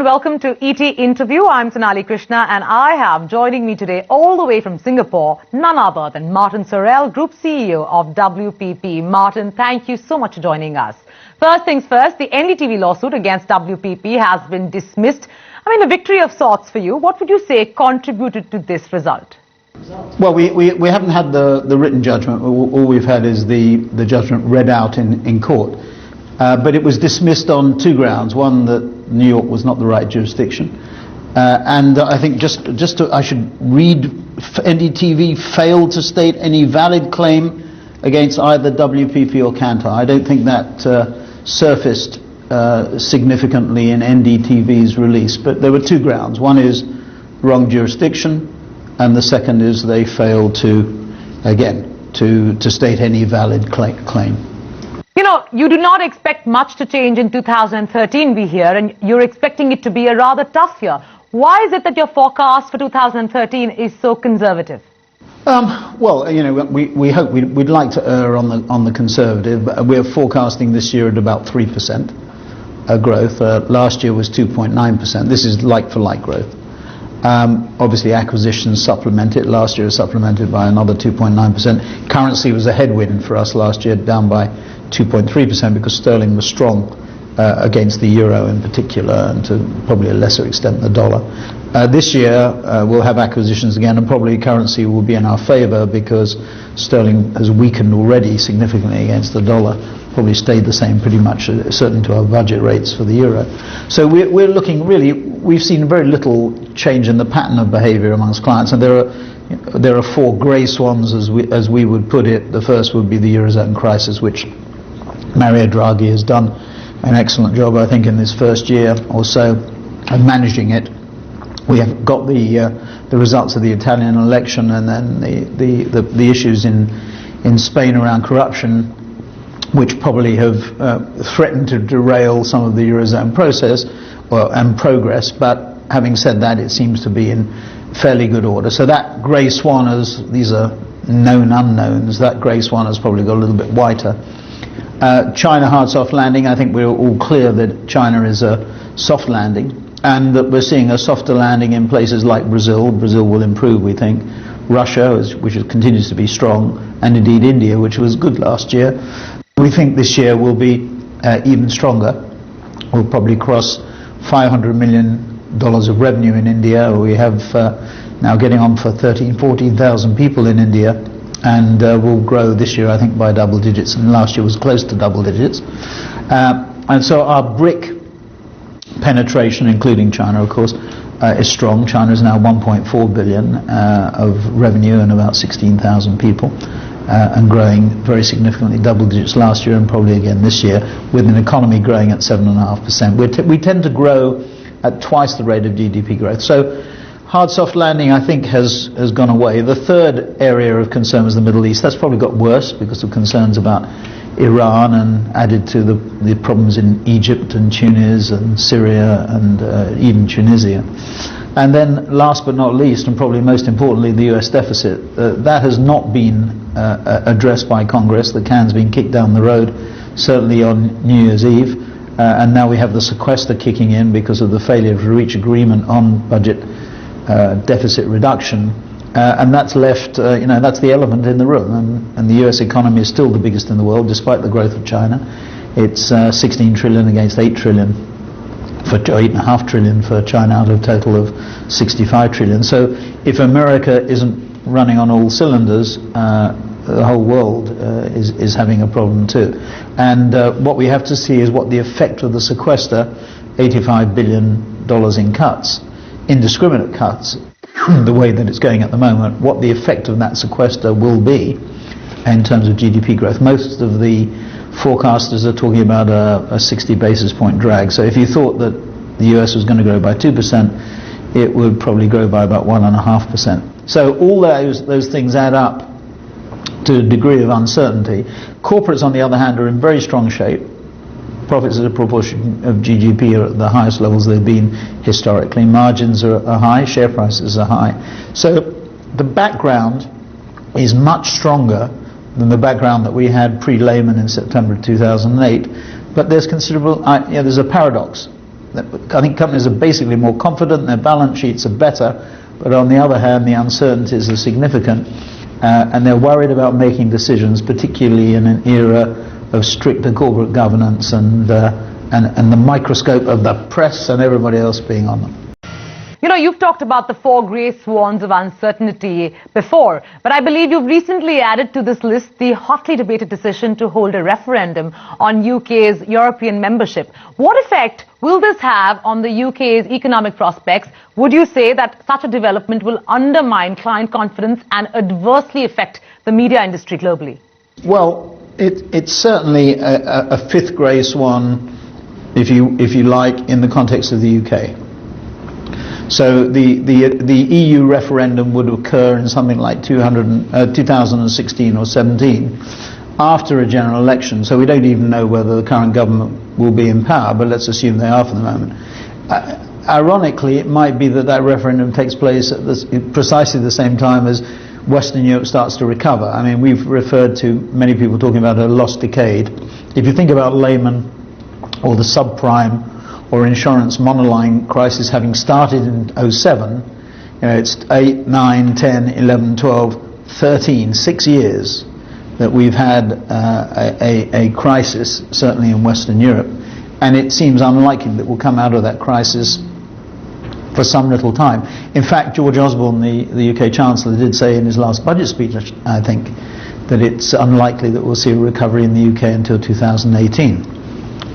welcome to ET Interview. I'm Sonali Krishna and I have joining me today all the way from Singapore, none other than Martin Sorrell, Group CEO of WPP. Martin, thank you so much for joining us. First things first, the NDTV lawsuit against WPP has been dismissed. I mean, a victory of sorts for you. What would you say contributed to this result? Well, we haven't had the written judgment. All we've had is the judgment read out in court. But it was dismissed on two grounds. One, that New York was not the right jurisdiction. And I think I should read, NDTV failed to state any valid claim against either WPP or Kantar. I don't think that surfaced significantly in NDTV's release. But there were two grounds. One is wrong jurisdiction, and the second is they failed to state any valid claim. You know, you do not expect much to change in 2013, we hear, and you're expecting it to be a rather tough year. Why is it that your forecast for 2013 is so conservative? Well, you know, we hope we'd like to err on the conservative. We're forecasting this year at about 3% growth. Last year was 2.9%. This is like-for-like growth. Obviously, acquisitions supplement it. Last year was supplemented by another 2.9%. Currency was a headwind for us last year, down by 2.3% because sterling was strong against the euro in particular, and to probably a lesser extent the dollar. This year we'll have acquisitions again, and probably currency will be in our favour because sterling has weakened already significantly against the dollar. Probably stayed the same pretty much, certainly to our budget rates for the euro. So we're looking really, we've seen very little change in the pattern of behaviour amongst clients, and there are four grey swans as we would put it. The first would be the Eurozone crisis, which Mario Draghi has done an excellent job, I think, in this first year or so of managing it. We have got the results of the Italian election, and then the issues in Spain around corruption, which probably have threatened to derail some of the Eurozone process and progress. But having said that, it seems to be in fairly good order. So that grey swan, these are known unknowns, that grey swan has probably got a little bit whiter. China hard soft landing, I think we're all clear that China is a soft landing, and that we're seeing a softer landing in places like Brazil. Brazil will improve, we think. Russia, which continues to be strong, and indeed India, which was good last year. We think this year will be even stronger. We'll probably cross $500 million of revenue in India. We have now getting on for 14,000 people in India, and will grow this year, I think, by double digits, and last year was close to double digits. And so our BRIC penetration, including China, of course, is strong. China is now 1.4 billion of revenue and about 16,000 people, and growing very significantly, double digits last year and probably again this year, with an economy growing at 7.5%. We tend to grow at twice the rate of GDP growth. So hard soft landing, I think, has gone away. The third area of concern was the Middle East. That's probably got worse because of concerns about Iran, and added to the problems in Egypt and Tunis and Syria and even Tunisia. And then last but not least, and probably most importantly, the US deficit. That has not been addressed by Congress. The can's been kicked down the road, certainly on New Year's Eve. And now we have the sequester kicking in because of the failure to reach agreement on budget deficit reduction, and that's left, that's the elephant in the room, and the US economy is still the biggest in the world despite the growth of China. It's 16 trillion against 8 trillion, for 8.5 trillion for China out of a total of 65 trillion. So if America isn't running on all cylinders, the whole world is having a problem too. And what we have to see is what the effect of the sequester, $85 billion in cuts, indiscriminate cuts, the way that it's going at the moment, what the effect of that sequester will be in terms of GDP growth. Most of the forecasters are talking about a 60 basis point drag. So if you thought that the US was going to grow by 2%, it would probably grow by about 1.5%. So all those things add up to a degree of uncertainty. Corporates, on the other hand, are in very strong shape. Profits as a proportion of GDP are at the highest levels they've been historically. Margins are high, share prices are high. So the background is much stronger than the background that we had pre-Lehman in September 2008. But there's considerable, there's a paradox. I think companies are basically more confident, their balance sheets are better, but on the other hand, the uncertainties are significant, and they're worried about making decisions, particularly in an era of stricter corporate governance and the microscope of the press and everybody else being on them. You know, you've talked about the 4 grey swans of uncertainty before, but I believe you've recently added to this list the hotly debated decision to hold a referendum on UK's European membership. What effect will this have on the UK's economic prospects? Would you say that such a development will undermine client confidence and adversely affect the media industry globally? Well, it's certainly a 5th grey swan, if you like, in the context of the UK. So the EU referendum would occur in something like 2016 or 17 after a general election. So we don't even know whether the current government will be in power, but let's assume they are for the moment. Ironically, it might be that referendum takes place at precisely the same time as Western Europe starts to recover. I mean, we've referred to many people talking about a lost decade. If you think about Lehman or the subprime or insurance monoline crisis having started in 07, it's 8, 9, 10, 11, 12, 13, 6 years that we've had a crisis, certainly in Western Europe, and it seems unlikely that we'll come out of that crisis for some little time. In fact, George Osborne, the UK Chancellor, did say in his last budget speech, I think, that it's unlikely that we'll see a recovery in the UK until 2018.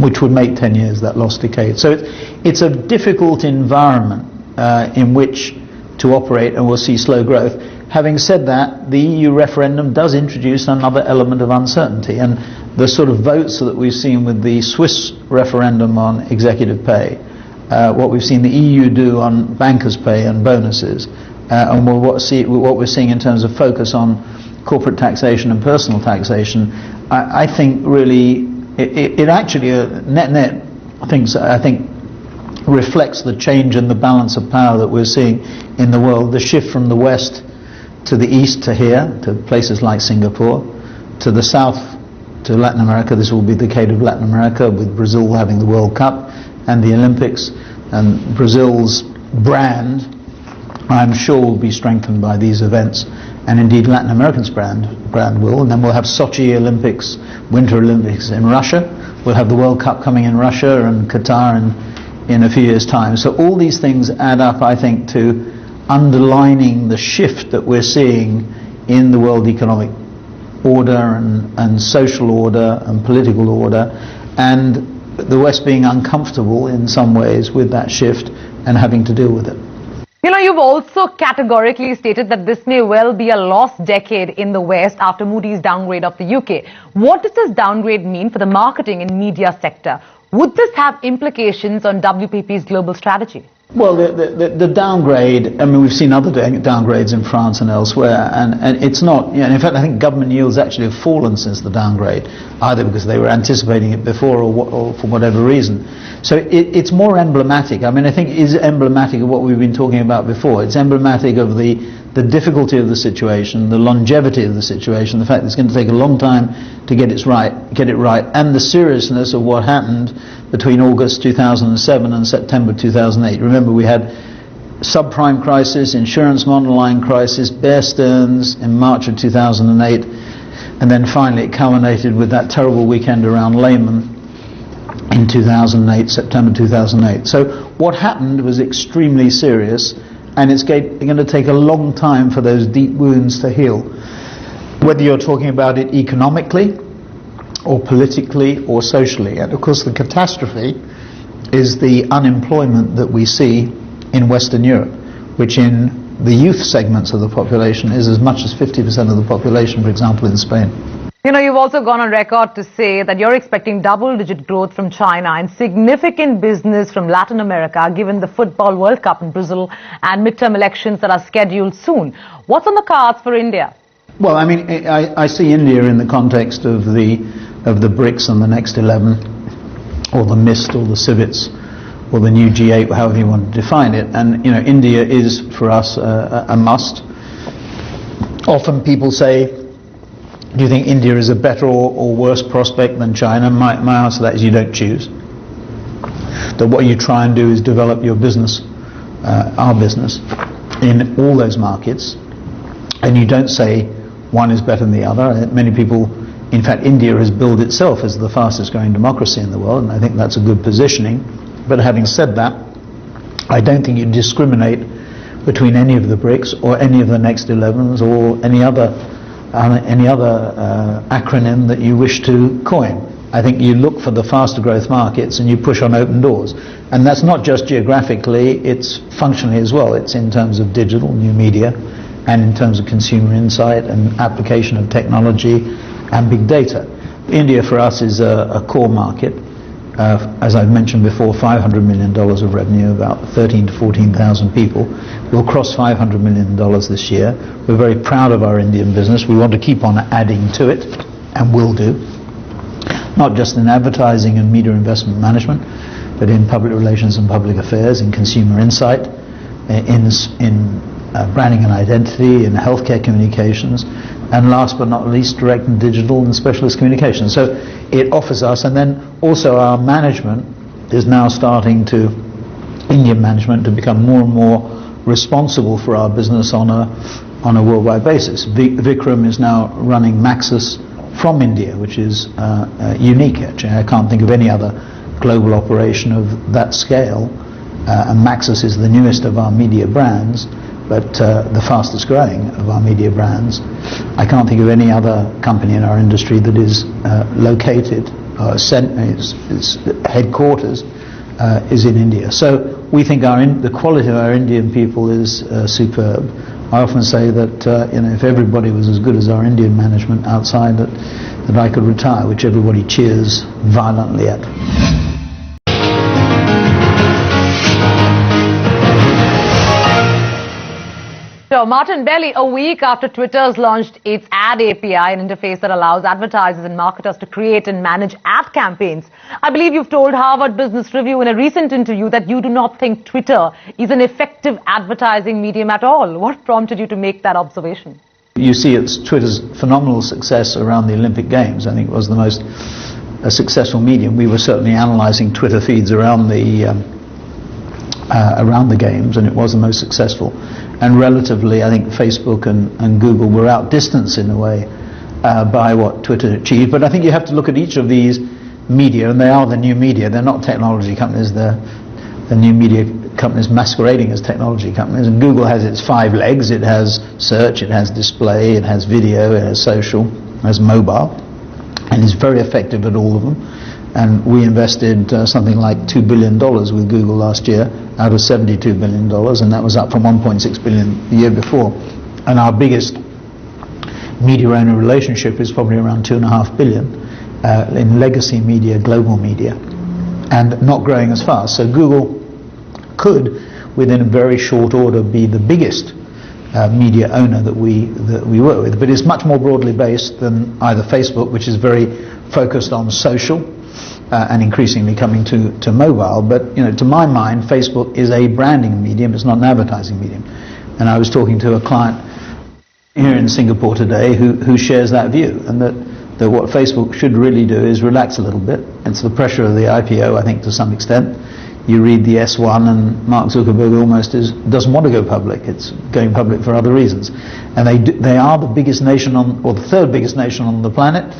Which would make 10 years that lost decade. So it's a difficult environment in which to operate, and we'll see slow growth. Having said that, the EU referendum does introduce another element of uncertainty, and the sort of votes that we've seen with the Swiss referendum on executive pay, what we've seen the EU do on bankers' pay and bonuses, and what we're seeing in terms of focus on corporate taxation and personal taxation, I think really it actually net I think reflects the change in the balance of power that we're seeing in the world, the shift from the west to the east to here, to places like Singapore, to the south to Latin America. This will be the decade of Latin America, with Brazil having the World Cup and the Olympics, and Brazil's brand, I'm sure, will be strengthened by these events, and indeed Latin America's brand will. And then we'll have Sochi Olympics, Winter Olympics in Russia. We'll have the World Cup coming in Russia and Qatar in a few years' time. So all these things add up, I think, to underlining the shift that we're seeing in the world economic order and social order and political order, and the West being uncomfortable in some ways with that shift and having to deal with it. You know, you've also categorically stated that this may well be a lost decade in the West after Moody's downgrade of the UK. What does this downgrade mean for the marketing and media sector? Would this have implications on WPP's global strategy? Well, the downgrade, I mean, we've seen other downgrades in France and elsewhere, and it's not, in fact, I think government yields actually have fallen since the downgrade, either because they were anticipating it before or for whatever reason. So it's more emblematic. I mean, I think it is emblematic of what we've been talking about before. It's emblematic of the difficulty of the situation, the longevity of the situation, the fact that it's going to take a long time to get it right, and the seriousness of what happened between August 2007 and September 2008. Remember, we had subprime crisis, insurance monoline crisis, Bear Stearns in March of 2008, and then finally it culminated with that terrible weekend around Lehman in 2008, September 2008. So what happened was extremely serious, and it's going to take a long time for those deep wounds to heal. Whether you're talking about it economically, or politically, or socially. And of course the catastrophe is the unemployment that we see in Western Europe, which in the youth segments of the population is as much as 50% of the population, for example, in Spain. You know, you've also gone on record to say that you're expecting double-digit growth from China and significant business from Latin America, given the Football World Cup in Brazil and midterm elections that are scheduled soon. What's on the cards for India? Well, I mean, I see India in the context of the BRICS and the next 11, or the MIST, or the civets, or the new G8, however you want to define it. And, India is, for us, a must. Often people say, do you think India is a better or worse prospect than China? My answer to that is you don't choose. that what you try and do is develop your business, our business, in all those markets, and you don't say one is better than the other. Many people, in fact, India has billed itself as the fastest growing democracy in the world, and I think that's a good positioning. But having said that, I don't think you discriminate between any of the BRICS or any of the next 11s or any other acronym that you wish to coin. I think you look for the faster growth markets and you push on open doors. And that's not just geographically, it's functionally as well. It's in terms of digital, new media, and in terms of consumer insight and application of technology and big data. India for us is a core market. As I've mentioned before, $500 million of revenue, about 13 to 14,000 people. We'll cross $500 million this year. We're very proud of our Indian business. We want to keep on adding to it, and will do. Not just in advertising and media investment management, but in public relations and public affairs, in consumer insight, in branding and identity, in healthcare communications, and last but not least, direct and digital and specialist communications. So it offers us, and then also our management is now starting to, Indian management, to become more and more responsible for our business on a worldwide basis. Vikram is now running Maxis from India, which is unique actually. I can't think of any other global operation of that scale, and Maxis is the newest of our media brands, but the fastest growing of our media brands. I can't think of any other company in our industry that is located, its headquarters is in India. So we think the quality of our Indian people is superb. I often say that if everybody was as good as our Indian management outside, that I could retire, which everybody cheers violently at. So, Martin, barely a week after Twitter's launched its ad API, an interface that allows advertisers and marketers to create and manage ad campaigns, I believe you've told Harvard Business Review in a recent interview that you do not think Twitter is an effective advertising medium at all. What prompted you to make that observation? You see Twitter's phenomenal success around the Olympic Games. I think it was the most successful medium. We were certainly analysing Twitter feeds around the games, and it was the most successful. And relatively, I think Facebook and Google were outdistanced in a way by what Twitter achieved. But I think you have to look at each of these media, and they are the new media. They're not technology companies. They're the new media companies masquerading as technology companies. And Google has its 5 legs. It has search, it has display, it has video, it has social, it has mobile, and is very effective at all of them. And we invested something like $2 billion with Google last year out of $72 billion, and that was up from $1.6 billion the year before. And our biggest media owner relationship is probably around $2.5 billion in legacy media, global media, and not growing as fast. So Google could, within a very short order, be the biggest media owner that we work with. But it's much more broadly based than either Facebook, which is very focused on social, and increasingly coming to mobile. But to my mind, Facebook is a branding medium. It's not an advertising medium. And I was talking to a client here in Singapore today who shares that view, and that what Facebook should really do is relax a little bit. It's the pressure of the IPO, I think, to some extent. You read the S1, and Mark Zuckerberg almost doesn't want to go public. It's going public for other reasons. And they are the biggest nation or the third biggest nation on the planet,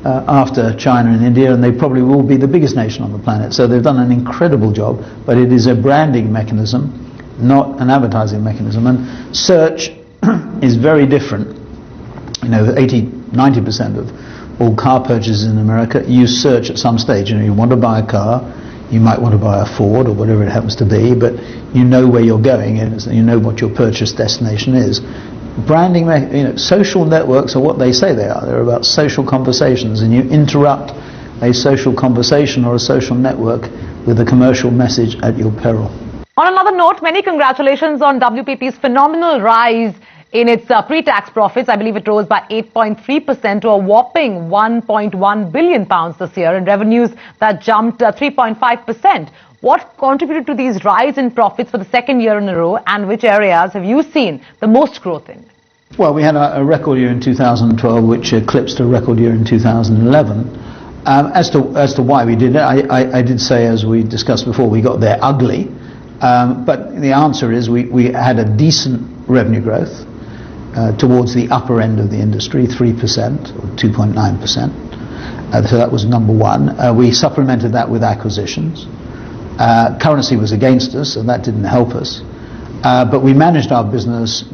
after China and India, and they probably will be the biggest nation on the planet. So they've done an incredible job, but it is a branding mechanism, not an advertising mechanism. And search is very different. 80-90% of all car purchases in America use search at some stage. You want to buy a car, you might want to buy a Ford or whatever it happens to be, but you know where you're going, and you know what your purchase destination is. Branding, social networks are what they say they are. They're about social conversations, and you interrupt a social conversation or a social network with a commercial message at your peril. On another note, many congratulations on WPP's phenomenal rise in its pre-tax profits. I believe it rose by 8.3% to a whopping £1.1 billion this year, and revenues that jumped 3.5%. What contributed to these rise in profits for the second year in a row, and which areas have you seen the most growth in? Well, we had a record year in 2012, which eclipsed a record year in 2011. As to why we did it, I did say, as we discussed before, we got there ugly. But the answer is we had a decent revenue growth towards the upper end of the industry, 3% or 2.9%. So that was number one. We supplemented that with acquisitions. Currency was against us, and that didn't help us. But we managed our business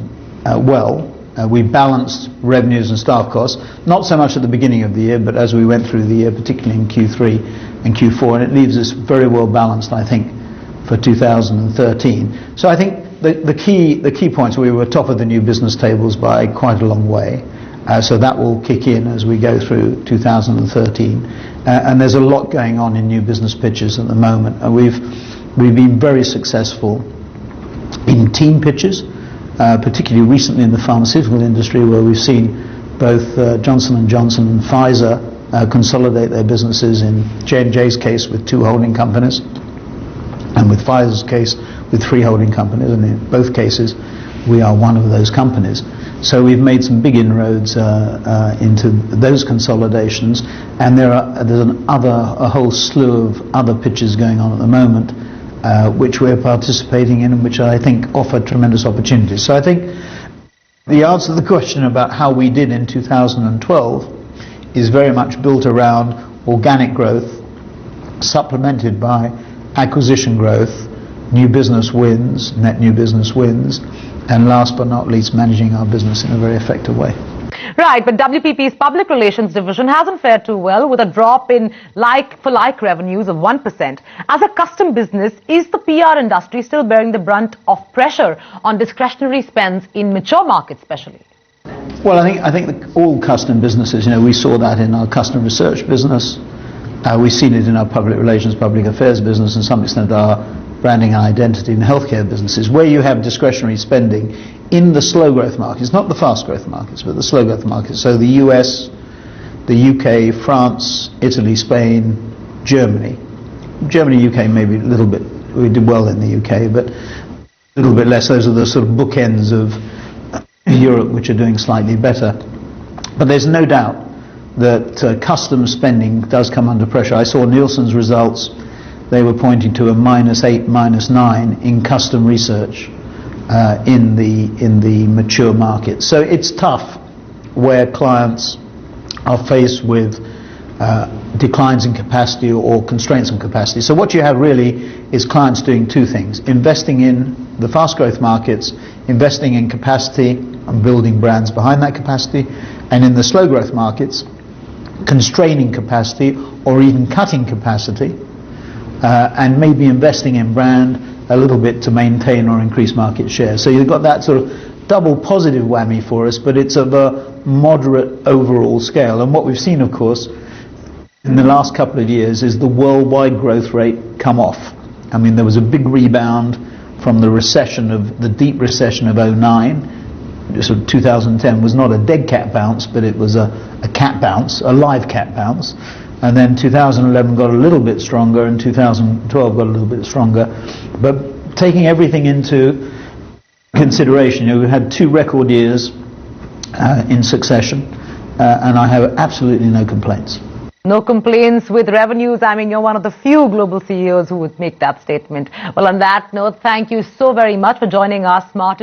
well. We balanced revenues and staff costs, not so much at the beginning of the year, but as we went through the year, particularly in Q3 and Q4, and it leaves us very well balanced, I think, for 2013. So I think the key points, we were top of the new business tables by quite a long way. So that will kick in as we go through 2013. And there's a lot going on in new business pitches at the moment. And we've been very successful in team pitches, particularly recently in the pharmaceutical industry, where we've seen both Johnson & Johnson and Pfizer consolidate their businesses, in J&J's case with 2 holding companies, and with Pfizer's case with 3 holding companies, and in both cases we are one of those companies. So we've made some big inroads into those consolidations, and there's a whole slew of other pitches going on at the moment, which we're participating in and which I think offer tremendous opportunities. So I think the answer to the question about how we did in 2012 is very much built around organic growth, supplemented by acquisition growth, new business wins, net new business wins, and last but not least, managing our business in a very effective way. Right, but WPP's public relations division hasn't fared too well, with a drop in like-for-like revenues of 1%. As a custom business, is the PR industry still bearing the brunt of pressure on discretionary spends in mature markets especially? Well, I think that all custom businesses, we saw that in our custom research business. We've seen it in our public relations, public affairs business, and to some extent our branding and identity and healthcare businesses, where you have discretionary spending in the slow growth markets, not the fast growth markets, but the slow growth markets. So the US, the UK, France, Italy, Spain, Germany. Germany, UK, maybe a little bit, we did well in the UK, but a little bit less. Those are the sort of bookends of Europe, which are doing slightly better. But there's no doubt that custom spending does come under pressure. I saw Nielsen's results. They were pointing to a -8, -9 in custom research in the mature market. So it's tough where clients are faced with declines in capacity or constraints in capacity. So what you have really is clients doing 2 things: investing in the fast growth markets, investing in capacity and building brands behind that capacity, and in the slow growth markets, constraining capacity or even cutting capacity, and maybe investing in brand a little bit to maintain or increase market share. So you've got that sort of double positive whammy for us, but it's of a moderate overall scale. And what we've seen, of course, in the last couple of years is the worldwide growth rate come off. I mean, there was a big rebound from the deep recession of 2009. So 2010 was not a dead cat bounce, but it was a cat bounce, a live cat bounce. And then 2011 got a little bit stronger, and 2012 got a little bit stronger. But taking everything into consideration, we've had 2 record years in succession, and I have absolutely no complaints. No complaints with revenues. I mean, you're one of the few global CEOs who would make that statement. Well, on that note, thank you so very much for joining us, Martin.